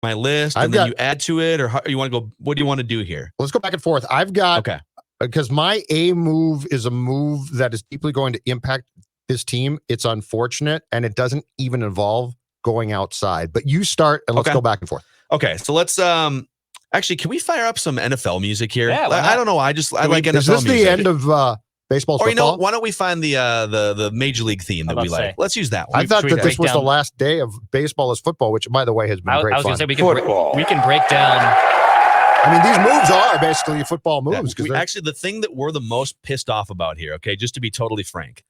my list and then you add to it, or how you want to go? What do you want to do here? Let's go back and forth. I've got because my A move is a move that is deeply going to impact this team. It's unfortunate, and it doesn't even involve going outside. But you start, and let's go back and forth. Okay, so let's actually, can we fire up some NFL music here? Yeah, I don't know. I like NFL music. Is this the end of baseball? Or why don't we find the Major League theme that we like? Let's use that one. I thought that this was the last day of baseball as football, which, by the way, has been great fun. I was going to say we can break down. I mean, these moves are basically football moves. Actually, the thing that we're the most pissed off about here, okay, just to be totally frank,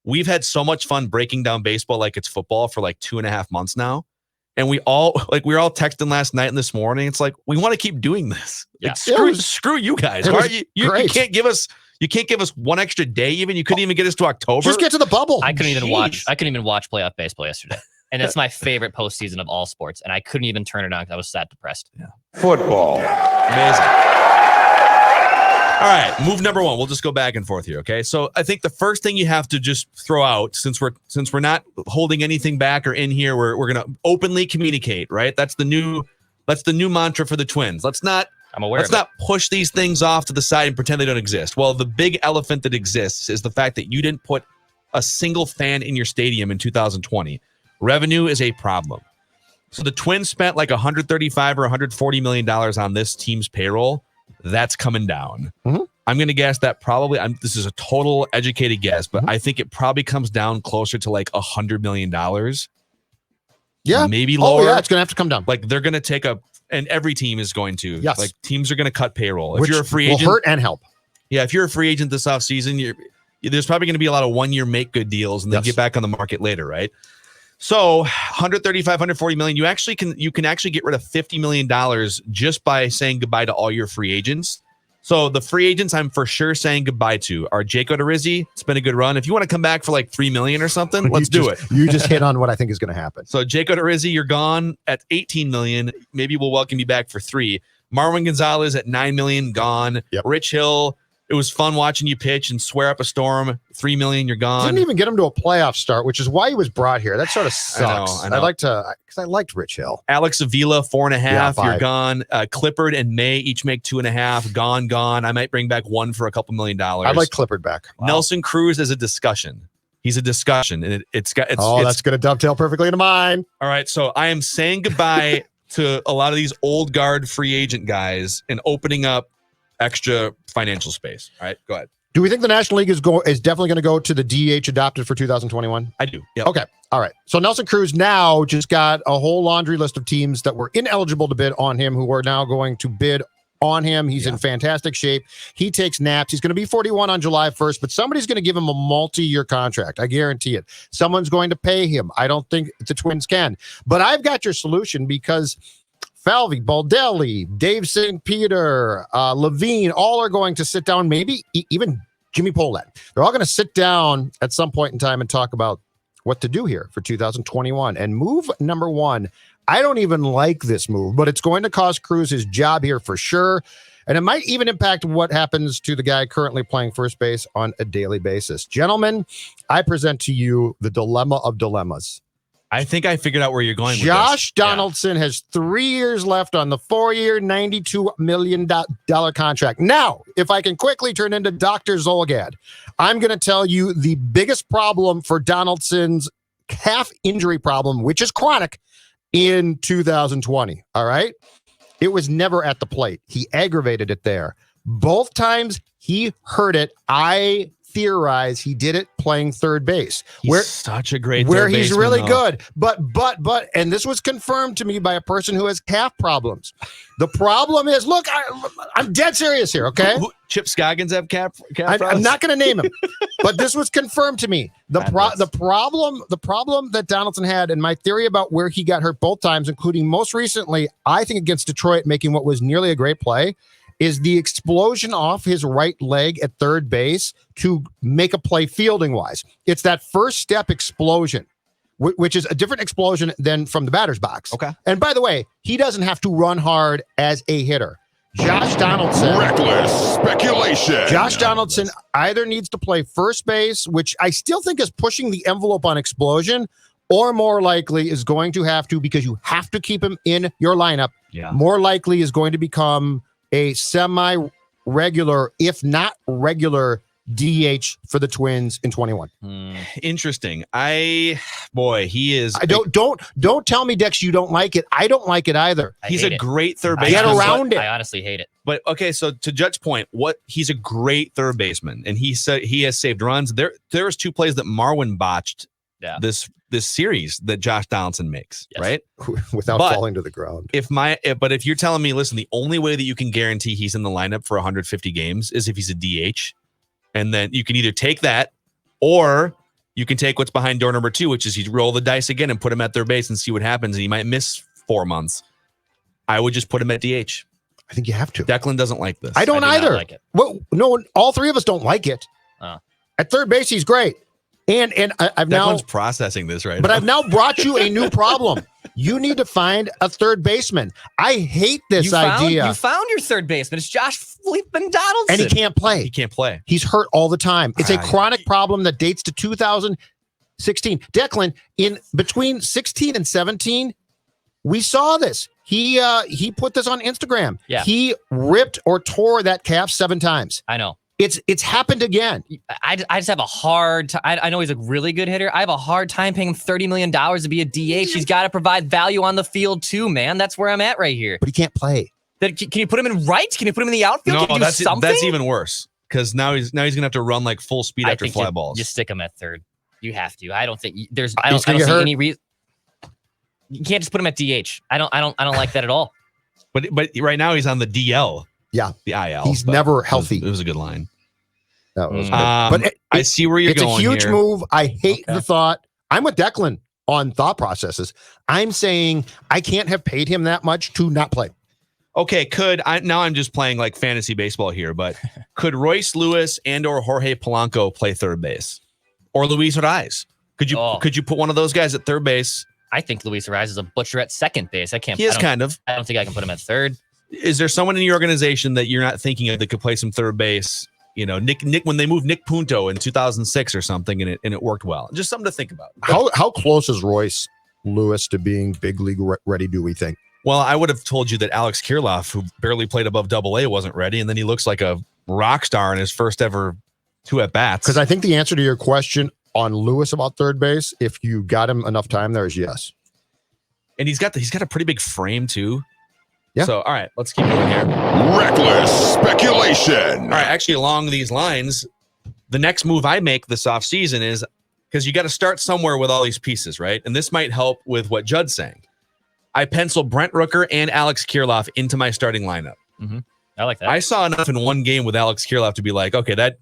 we've had so much fun breaking down baseball like it's football for like 2.5 months now. And we were all texting last night and this morning. It's like, we want to keep doing this. Yeah. Like, screw you guys. You can't give us one extra day even. You couldn't even get us to October. Just get to the bubble. I couldn't even watch playoff baseball yesterday. And it's my favorite postseason of all sports. And I couldn't even turn it on because I was that depressed. Yeah. Football. Amazing. All right, move number one. We'll just go back and forth here, okay? So I think the first thing you have to just throw out, since we're not holding anything back or in here, we're going to openly communicate, right? That's the new mantra for the Twins. Let's not push these things off to the side and pretend they don't exist. Well, the big elephant that exists is the fact that you didn't put a single fan in your stadium in 2020. Revenue is a problem. So the Twins spent like $135 or $140 million on this team's payroll. That's coming down. Mm-hmm. I'm going to guess that probably, this is a total educated guess, but I think it probably comes down closer to like $100 million. Yeah. Maybe lower. Oh, yeah, it's going to have to come down. Like they're going to take and every team is going to. Yes. Like teams are going to cut payroll. If Which you're a free agent. will hurt and help. Yeah, if you're a free agent this offseason, there's probably going to be a lot of one-year make-good deals and then get back on the market later, right? So 135, 140 million, you can actually get rid of $50 million just by saying goodbye to all your free agents. So the free agents I'm for sure saying goodbye to are Jake Odorizzi. It's been a good run. If you want to come back for like $3 million or something, let's do it. You just hit on what I think is going to happen. So Jake Odorizzi, you're gone at $18 million. Maybe we'll welcome you back for $3 million. Marwin Gonzalez at $9 million, gone. Yep. Rich Hill, it was fun watching you pitch and swear up a storm. $3 million, you're gone. Didn't even get him to a playoff start, which is why he was brought here. That sort of sucks. I know. Because I liked Rich Hill. Alex Avila, 4.5. Yeah, you're gone. Clippard and May each make 2.5. Gone. I might bring back one for a couple $1 million. I'd like Clippard back. Wow. Nelson Cruz is a discussion. He's a discussion, and it's that's going to dovetail perfectly into mine. All right, so I am saying goodbye to a lot of these old guard free agent guys and opening up extra financial space. All right, go ahead. Do we think the National League is definitely going to go to the DH adopted for 2021? I do. Yep. Okay. All right. So Nelson Cruz now just got a whole laundry list of teams that were ineligible to bid on him who are now going to bid on him. He's in fantastic shape. He takes naps. He's going to be 41 on July 1st, but somebody's going to give him a multi-year contract. I guarantee it. Someone's going to pay him. I don't think the Twins can. But I've got your solution because Falvey, Baldelli, Dave St. Peter, Levine, all are going to sit down, maybe even Jimmy Pohlad. They're all going to sit down at some point in time and talk about what to do here for 2021. And move number one, I don't even like this move, but it's going to cost Cruz his job here for sure. And it might even impact what happens to the guy currently playing first base on a daily basis. Gentlemen, I present to you the dilemma of dilemmas. I think I figured out where you're going with Josh Donaldson has 3 years left on the 4-year, $92 million contract. Now, if I can quickly turn into Dr. Zolgad, I'm going to tell you the biggest problem for Donaldson's calf injury problem, which is chronic, in 2020. All right? It was never at the plate. He aggravated it there. Both times he hurt it. I theorize he did it playing third base. He's such a great where third he's baseman, really though. good. But, and this was confirmed to me by a person who has calf problems. The problem is, look, I'm dead serious here, okay? Chip Scoggins have calf I'm not going to name him, but this was confirmed to me. The problem that Donaldson had, and my theory about where he got hurt both times, including most recently, I think against Detroit, making what was nearly a great play, is the explosion off his right leg at third base to make a play fielding wise. It's that first step explosion, which is a different explosion than from the batter's box. Okay. And by the way, he doesn't have to run hard as a hitter. Josh Donaldson. Reckless speculation. Josh Donaldson either needs to play first base, which I still think is pushing the envelope on explosion, or more likely is going to have to, because you have to keep him in your lineup, more likely is going to become a semi-regular, if not regular, DH for the Twins in 21. Interesting. He is. Don't tell me, Dex, you don't like it. I don't like it either. He's a great third baseman. Get around it. I honestly hate it. But okay, so to Judd's point, he's a great third baseman, and he said he has saved runs. There was 2 plays that Marwin botched this series that Josh Donaldson makes, right? Without falling to the ground. But if you're telling me, listen, the only way that you can guarantee he's in the lineup for 150 games is if he's a DH. And then you can either take that, or you can take what's behind door number 2, which is you roll the dice again and put him at third base and see what happens. And he might miss 4 months. I would just put him at DH. I think you have to. Declan doesn't like this. I don't either. Like it. Well, no, all 3 of us don't like it. At third base, he's great. And I've Declan's processing this right now. But now. I've now brought you a new problem. You need to find a third baseman. I hate this idea. You found your third baseman. It's Josh Fleetman Donaldson. And he can't play. He's hurt all the time. It's a chronic problem that dates to 2016. Declan, in between 16 and 17, we saw this. He put this on Instagram. Yeah. He ripped or tore that calf 7 times. I know. It's happened again. I just have a hard time. I know he's a really good hitter. I have a hard time paying him $30 million to be a DH. He's got to provide value on the field too, man. That's where I'm at right here. But he can't play. Can you put him in right? Can you put him in the outfield? No, that's even worse, because now he's gonna have to run like full speed after fly balls. You stick him at third. You have to. I don't see any reason. You can't just put him at DH. I don't like that at all. But right now he's on the DL. Yeah, the IL. He's never healthy. It was a good line. That was good. But I see where you're going. It's a huge here. move. I hate the thought. I'm with Declan on thought processes. I'm saying I can't have paid him that much to not play. Okay, now I'm just playing like fantasy baseball here, but could Royce Lewis and or Jorge Polanco play third base, or Luis Ariz? Could you put one of those guys at third base? I think Luis Ariz is a butcher at second base. I don't think I can put him at third. Is there someone in your organization that you're not thinking of that could play some third base? You know, Nick when they moved Nick Punto in 2006 or something, and it worked well. Just something to think about. How close is Royce Lewis to being big league ready, do we think? Well, I would have told you that Alex Kirilloff, who barely played above Double-A, wasn't ready, and then he looks like a rock star in his first ever 2 at-bats. Because I think the answer to your question on Lewis about third base, if you got him enough time there, is yes. And he's got a pretty big frame too. Yeah. So, all right, let's keep going here. Reckless speculation. All right, actually, along these lines, the next move I make this offseason is, because you got to start somewhere with all these pieces, right? And this might help with what Judd's saying. I pencil Brent Rooker and Alex Kirilloff into my starting lineup. Mm-hmm. I like that. I saw enough in one game with Alex Kirilloff to be like, okay, that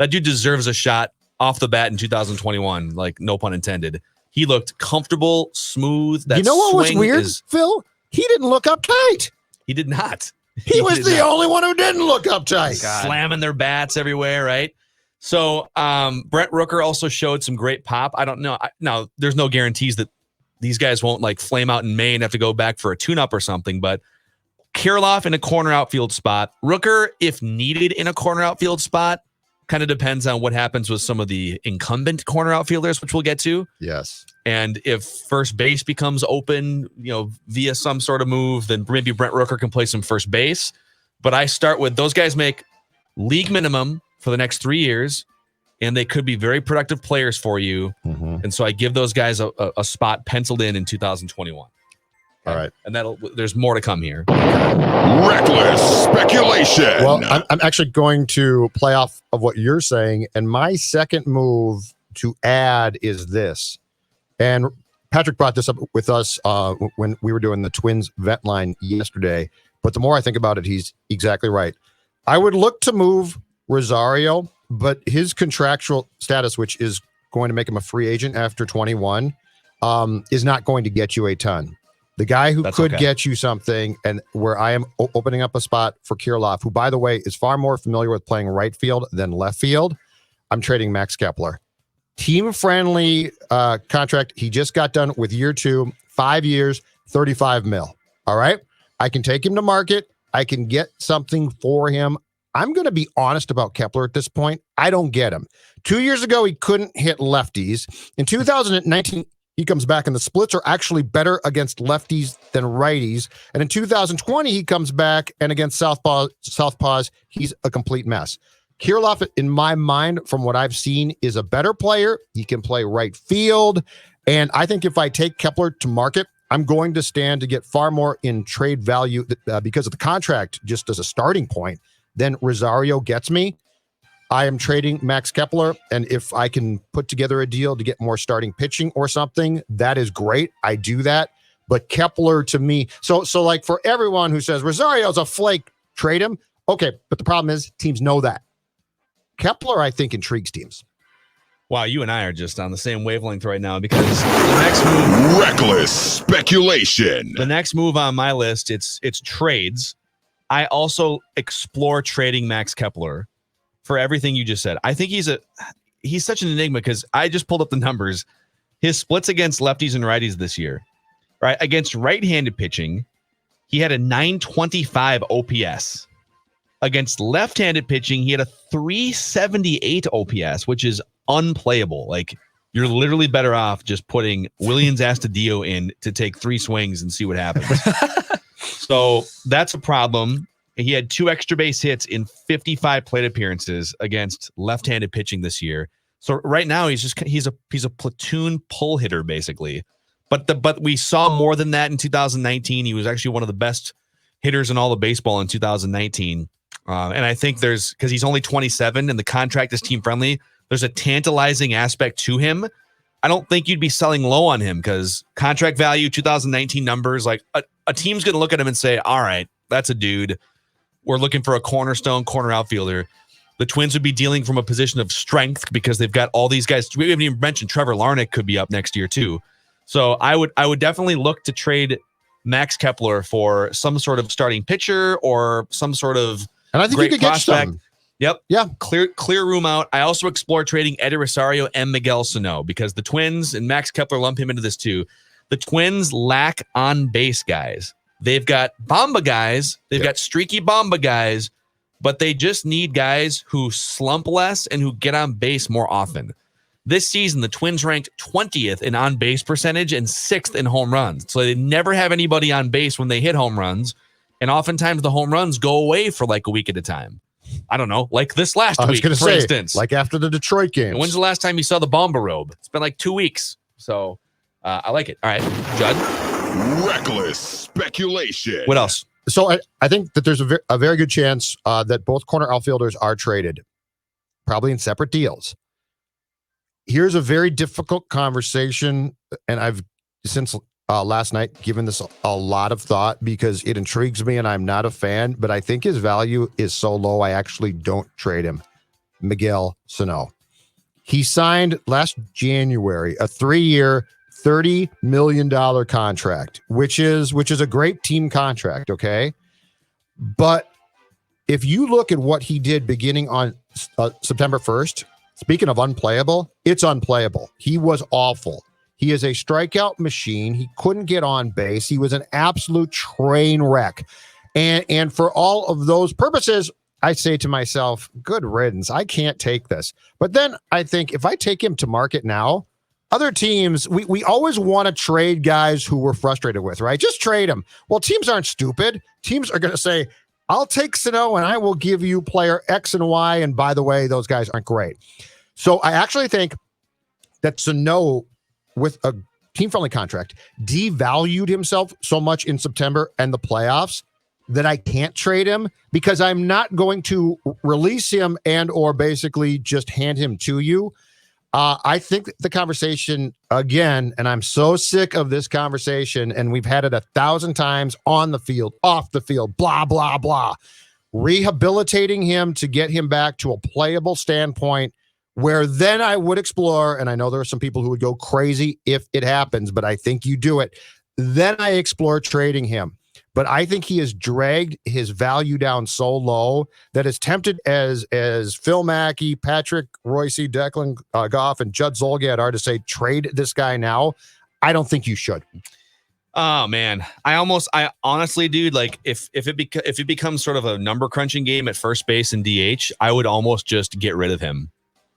dude deserves a shot off the bat in 2021. Like, no pun intended. He looked comfortable, smooth. That you know what was weird, Phil? He didn't look uptight. He did not. He was the only one who didn't look uptight. Slamming their bats everywhere, right? So Brent Rooker also showed some great pop. I don't know. Now, there's no guarantees that these guys won't like flame out in May and have to go back for a tune-up or something, but Kirilloff in a corner outfield spot. Rooker, if needed in a corner outfield spot, kind of depends on what happens with some of the incumbent corner outfielders, which we'll get to. Yes. And if first base becomes open, via some sort of move, then maybe Brent Rooker can play some first base. But I start with those guys make league minimum for the next 3 years, and they could be very productive players for you. Mm-hmm. And so I give those guys a spot penciled in 2021. All right. And there's more to come here. Reckless speculation. Well, I'm actually going to play off of what you're saying. And my second move to add is this. And Patrick brought this up with us when we were doing the Twins vet line yesterday. But the more I think about it, he's exactly right. I would look to move Rosario, but his contractual status, which is going to make him a free agent after 21, is not going to get you a ton. The guy who could get you something, and where I am opening up a spot for Kirilloff, who, by the way, is far more familiar with playing right field than left field, I'm trading Max Kepler. Team-friendly contract. He just got done with year 2, 5 years, $35 million. All right? I can take him to market. I can get something for him. I'm going to be honest about Kepler at this point. I don't get him. 2 years ago, he couldn't hit lefties. In 2019, He comes back and the splits are actually better against lefties than righties. And in 2020, he comes back and against southpaws, he's a complete mess. Kirilloff, in my mind, from what I've seen, is a better player. He can play right field. And I think if I take Kepler to market, I'm going to stand to get far more in trade value because of the contract just as a starting point than Rosario gets me. I am trading Max Kepler, and if I can put together a deal to get more starting pitching or something, that is great. I do that. But Kepler to me, so like for everyone who says Rosario's a flake, trade him. Okay, but the problem is teams know that. Kepler, I think, intrigues teams. Wow, you and I are just on the same wavelength right now because the next move, Reckless speculation. the next move on my list, it's trades. I also explore trading Max Kepler for everything you just said. I think he's such an enigma because I just pulled up the numbers. His splits against lefties and righties this year, right? Against right-handed pitching, he had a 925 OPS. Against left-handed pitching, he had a 378 OPS, which is unplayable. Like, you're literally better off just putting Willians Astudillo in to take 3 swings and see what happens. So that's a problem. He had 2 extra base hits in 55 plate appearances against left-handed pitching this year. So right now he's a platoon pull hitter basically. But we saw more than that in 2019. He was actually one of the best hitters in all of baseball in 2019. And I think because he's only 27 and the contract is team friendly, there's a tantalizing aspect to him. I don't think you'd be selling low on him because contract value, 2019 numbers, like a team's going to look at him and say, all right, that's a dude. We're looking for a cornerstone corner outfielder. The Twins would be dealing from a position of strength because they've got all these guys. We haven't even mentioned Trevor Larnach could be up next year too. So I would definitely look to trade Max Kepler for some sort of starting pitcher or some sort of and I think great you could prospect. get some. Yep. Yeah. Clear room out. I also explore trading Eddie Rosario and Miguel Ceno because the Twins, and Max Kepler lump him into this too, the Twins lack on base guys. They've got Bomba guys. They've got streaky Bomba guys, but they just need guys who slump less and who get on base more often. This season, the Twins ranked 20th in on-base percentage and 6th in home runs. So they never have anybody on base when they hit home runs. And oftentimes the home runs go away for like a week at a time. I don't know, like this last week, for instance. Like after the Detroit game. And when's the last time you saw the Bomba robe? It's been like 2 weeks. So I like it. All right, Judd. Reckless speculation. What else? So I think that there's a very good chance that both corner outfielders are traded, probably in separate deals. Here's a very difficult conversation, and I've since last night given this a lot of thought because it intrigues me and I'm not a fan, but I think his value is so low I actually don't trade him. Miguel Ceno. He signed last January a 3-year, $30 million contract, which is a great team contract, okay? But if you look at what he did beginning on September 1st, speaking of unplayable, it's unplayable. He was awful. He is a strikeout machine. He couldn't get on base. He was an absolute train wreck. And for all of those purposes, I say to myself, good riddance. I can't take this. But then I think if I take him to market now, other teams, we always want to trade guys who we're frustrated with, right? Just trade them. Well, teams aren't stupid. Teams are going to say, I'll take Ceno and I will give you player X and Y. And by the way, those guys aren't great. So I actually think that Ceno, with a team-friendly contract, devalued himself so much in September and the playoffs that I can't trade him because I'm not going to release him and or basically just hand him to you. I think the conversation again, and I'm so sick of this conversation, and we've had it 1,000 times on the field, off the field, blah, blah, blah. Rehabilitating him to get him back to a playable standpoint where then I would explore, and I know there are some people who would go crazy if it happens, but I think you do it. Then I explore trading him. But I think he has dragged his value down so low that as tempted as Phil Mackey, Patrick Royce, Declan Goff, and Judd Zulgad are to say, trade this guy now, I don't think you should. Oh man, I honestly, dude, like if it becomes sort of a number crunching game at first base and DH, I would almost just get rid of him.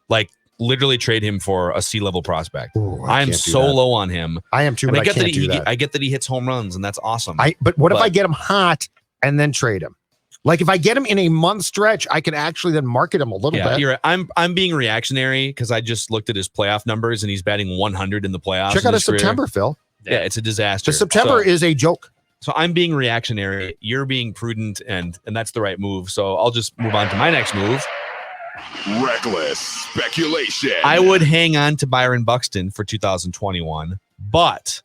Like literally trade him for a C-level prospect. Ooh, I'm so low on him. I am too, And but I get that do that. I get that he hits home runs, and that's awesome. But what if I get him hot and then trade him? Like if I get him in a month stretch, I can actually then market him a little bit. You're right. I'm being reactionary because I just looked at his playoff numbers, and he's batting 100 in the playoffs. Check out his September, Phil. Yeah, it's a disaster. The September is a joke. So I'm being reactionary. You're being prudent, and that's the right move. So I'll just move on to my next move. Reckless speculation. I would hang on to Byron Buxton for 2021, but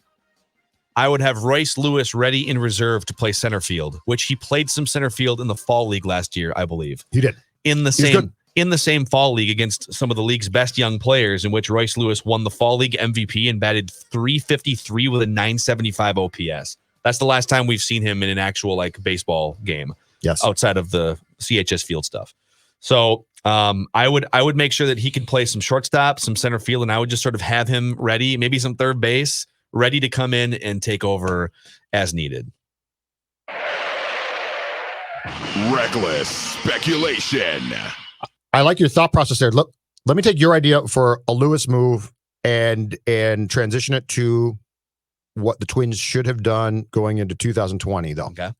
I would have Royce Lewis ready in reserve to play center field, which he played some center field in the fall league last year, I believe. He did. In the same fall league against some of the league's best young players, in which Royce Lewis won the fall league MVP and batted .353 with a .975 OPS. That's the last time we've seen him in an actual like baseball game. Yes. Outside of the CHS field stuff. So I would make sure that he could play some shortstop, some center field, and I would just sort of have him ready, maybe some third base, ready to come in and take over as needed. Reckless speculation. I like your thought process there. Look, let me take your idea for a Lewis move and transition it to what the Twins should have done going into 2020, though. Okay.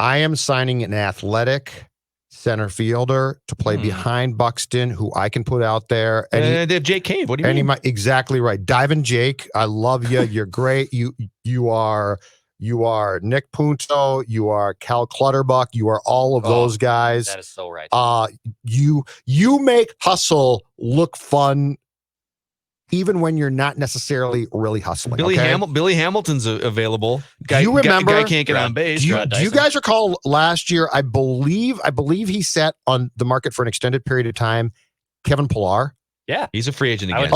I am signing an athletic center fielder to play behind Buxton, who I can put out there. And they have Jake Cave. What do you mean? Exactly right. Diving Jake, I love you. You're great. You are Nick Punto. You are Cal Clutterbuck. You are all of those guys. That is so right. You make hustle look fun, even when you're not necessarily really hustling. Billy Hamilton's available. Do you remember? Guy can't get on base. Do you guys recall last year? I believe he sat on the market for an extended period of time. Kevin Pillar. Yeah, he's a free agent again.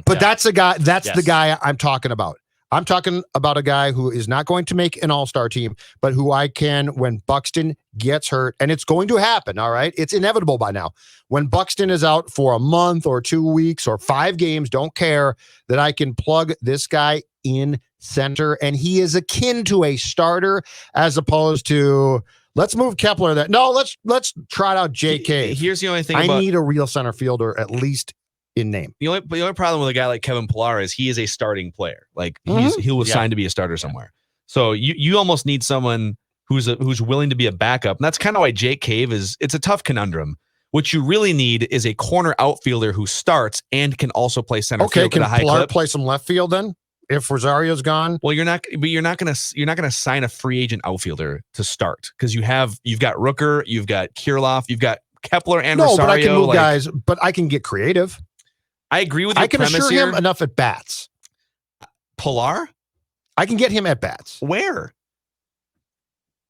That's the guy. That's the guy I'm talking about. I'm talking about a guy who is not going to make an all-star team, but who I can, when Buxton gets hurt, and it's going to happen, all right? It's inevitable by now. When Buxton is out for a month or 2 weeks or 5 games, don't care, that I can plug this guy in center, and he is akin to a starter as opposed to, let's move Kepler. Let's trot out JK. Here's the only thing I need a real center fielder, at least in name. The only problem with a guy like Kevin Pillar is he is a starting player. Like he was signed to be a starter somewhere. So you almost need someone who's willing to be a backup. And that's kind of why Jake Cave it's a tough conundrum. What you really need is a corner outfielder who starts and can also play center field at a high clip. Can Pillar play some left field then? If Rosario's gone? Well, you're not gonna sign a free agent outfielder to start because you've got Rooker, you've got Kirilloff, you've got Kepler and Rosario. But I can move guys, but I can get creative. I agree with your premise here. I can assure him enough at bats. Pillar? I can get him at bats. Where?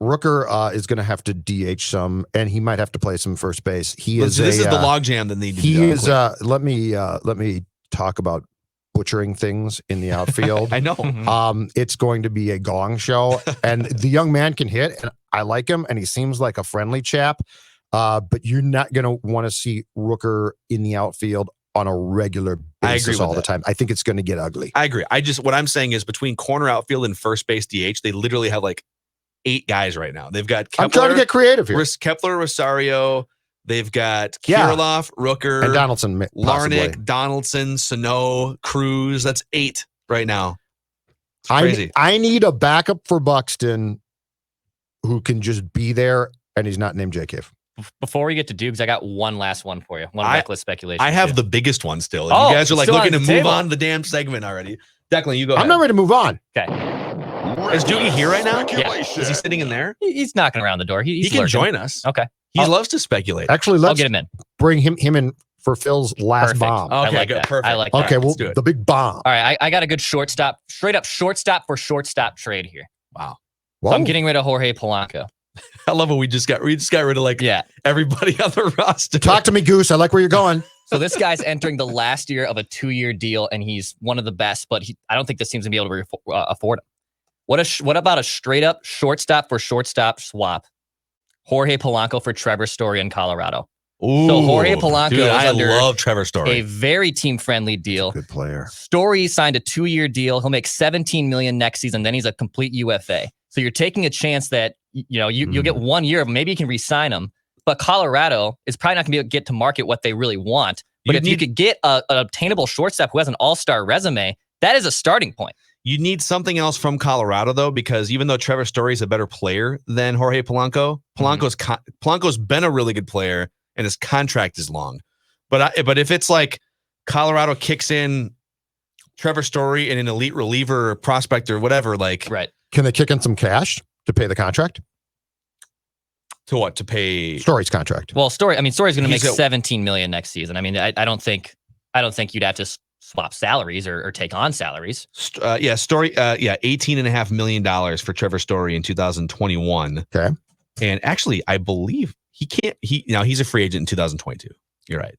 Rooker is going to have to DH some, and he might have to play some first base. This is the logjam that needs to be done. Let me talk about butchering things in the outfield. I know. It's going to be a gong show, and the young man can hit, and I like him, and he seems like a friendly chap. But you're not going to want to see Rooker in the outfield on a regular basis all the time. I think it's going to get ugly. I agree. What I'm saying is between corner outfield and first base DH, they literally have like 8 guys right now. They've got Kepler, I'm trying to get creative here. Kepler, Rosario. They've got Kirilloff, Rooker, and Donaldson, Larnick, Donaldson, Sano, Cruz. That's 8 right now. It's crazy. I need a backup for Buxton who can just be there, and he's not named J. Cave. Before we get to Dukes, I got one last one for you. Reckless speculation. I have the biggest one still. You guys are like looking to move on the damn segment already. Declan, you go ahead. I'm not ready to move on. Okay. Is Doogie here right now? Yeah. Is he sitting in there? He's knocking around the door. He can join us. Okay. He loves to speculate. Actually, I'll get him in. Bring him in for Phil's last bomb. Okay, I like good. that. Perfect. I like that. Okay, well, the big bomb. All right, I got a good straight up shortstop for shortstop trade here. Wow. So I'm getting rid of Jorge Polanco. I love what we just got rid of everybody on the roster. Talk to me, Goose. I like where you're going. So this guy's entering the last year of a 2-year deal, and he's one of the best, but I don't think this team's going to be able to afford him. What about a straight up shortstop for shortstop swap? Jorge Polanco for Trevor Story in Colorado. Ooh, so Jorge Polanco is I under love Trevor Story. A very team-friendly deal. Good player. Story signed a 2-year deal. He'll make $17 million next season. Then he's a complete UFA. So you're taking a chance that you'll get 1 year. Maybe you can re-sign him. But Colorado is probably not going to be able to get to market what they really want. But if you could get an obtainable shortstop who has an all-star resume, that is a starting point. You need something else from Colorado, though, because even though Trevor Story is a better player than Jorge Polanco, Polanco's been a really good player, and his contract is long. But if it's like Colorado kicks in Trevor Story and an elite reliever or prospect or whatever, like right, can they kick in some cash to pay the contract? To what? To pay Story's contract? Well, Story's going to make $17 million next season. I mean, I don't think you'd have to swap salaries or take on salaries. Story. $18.5 million for Trevor Story in 2021. Okay. And actually, I believe he's a free agent in 2022. You're right.